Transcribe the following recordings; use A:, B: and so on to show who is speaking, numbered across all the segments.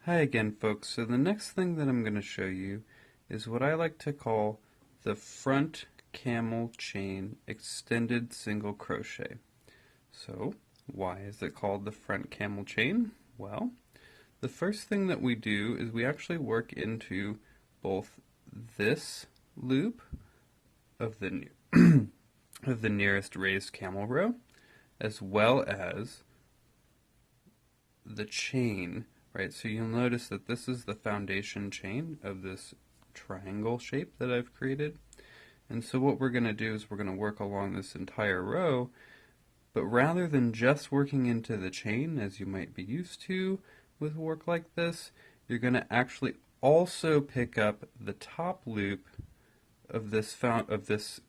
A: Hi again, folks. So the next thing that I'm going to show you is what I like to call the front camel chain extended single crochet. So why is it called the front camel chain? Well, the first thing that we do is we actually work into both this loop of the of the nearest raised camel row, as well as the chain, right? So you'll notice that this is the foundation chain of this triangle shape that I've created. And so what we're going to do is we're going to work along this entire row, but rather than just working into the chain as you might be used to with work like this, you're going to actually also pick up the top loop of this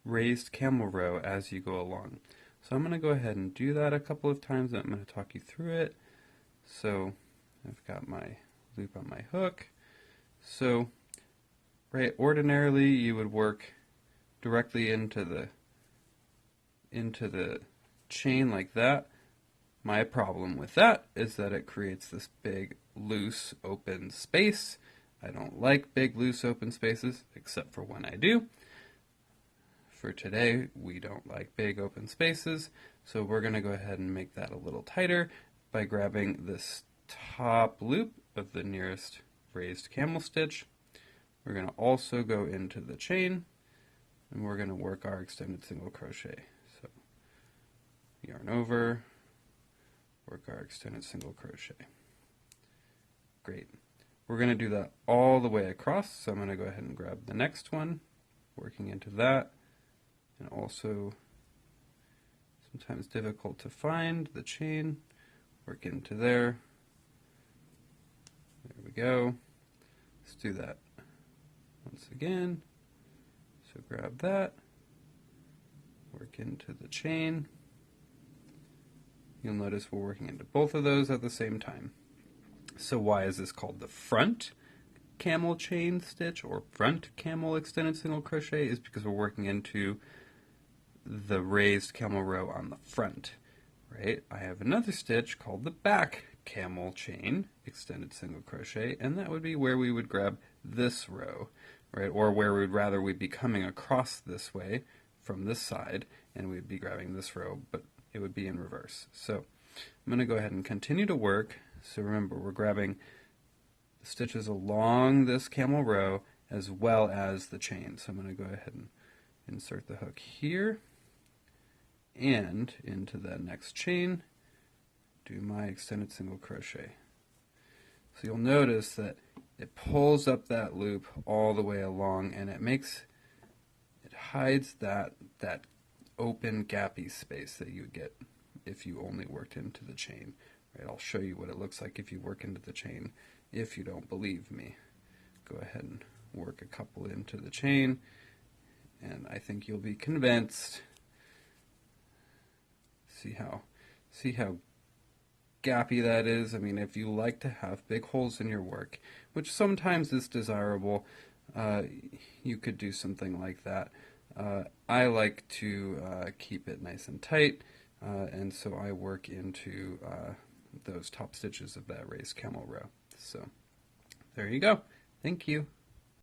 A: raised camel row as you go along. So I'm going to go ahead and do that a couple of times, and I'm going to talk you through it. So I've got my loop on my hook. So, right, ordinarily you would work directly into the chain like that. My problem with that is that it creates this big, loose, open space. I don't like big, loose, open spaces, except for when I do. For today, we don't like big open spaces, so we're going to go ahead and make that a little tighter by grabbing this top loop of the nearest raised camel stitch. We're going to also go into the chain, and we're going to work our extended single crochet. So yarn over, work our extended single crochet. Great. We're going to do that all the way across, so I'm going to go ahead and grab the next one, working into that. And also, sometimes difficult to find the chain, work into there. There we go. Let's do that once again. So grab that, work into the chain. You'll notice we're working into both of those at the same time. So why is this called the front camel chain stitch or front camel extended single crochet? Is because we're working into the raised camel row on the front, right? I have another stitch called the back camel chain extended single crochet, and that would be where we would grab this row, right? Or where we'd be coming across this way from this side, and we'd be grabbing this row, but it would be in reverse. So I'm going to go ahead and continue to work. So remember, we're grabbing the stitches along this camel row as well as the chain. So I'm going to go ahead and insert the hook here and into the next chain, do my extended single crochet. So you'll notice that it pulls up that loop all the way along, and it hides that open gappy space that you would get if you only worked into the chain. Right? I'll show you what it looks like if you work into the chain. If you don't believe me, go ahead and work a couple into the chain, and I think you'll be convinced. See how gappy that is? I mean, if you like to have big holes in your work, which sometimes is desirable, you could do something like that. I like to keep it nice and tight, and so I work into those top stitches of that raised camel row. So there you go. Thank you.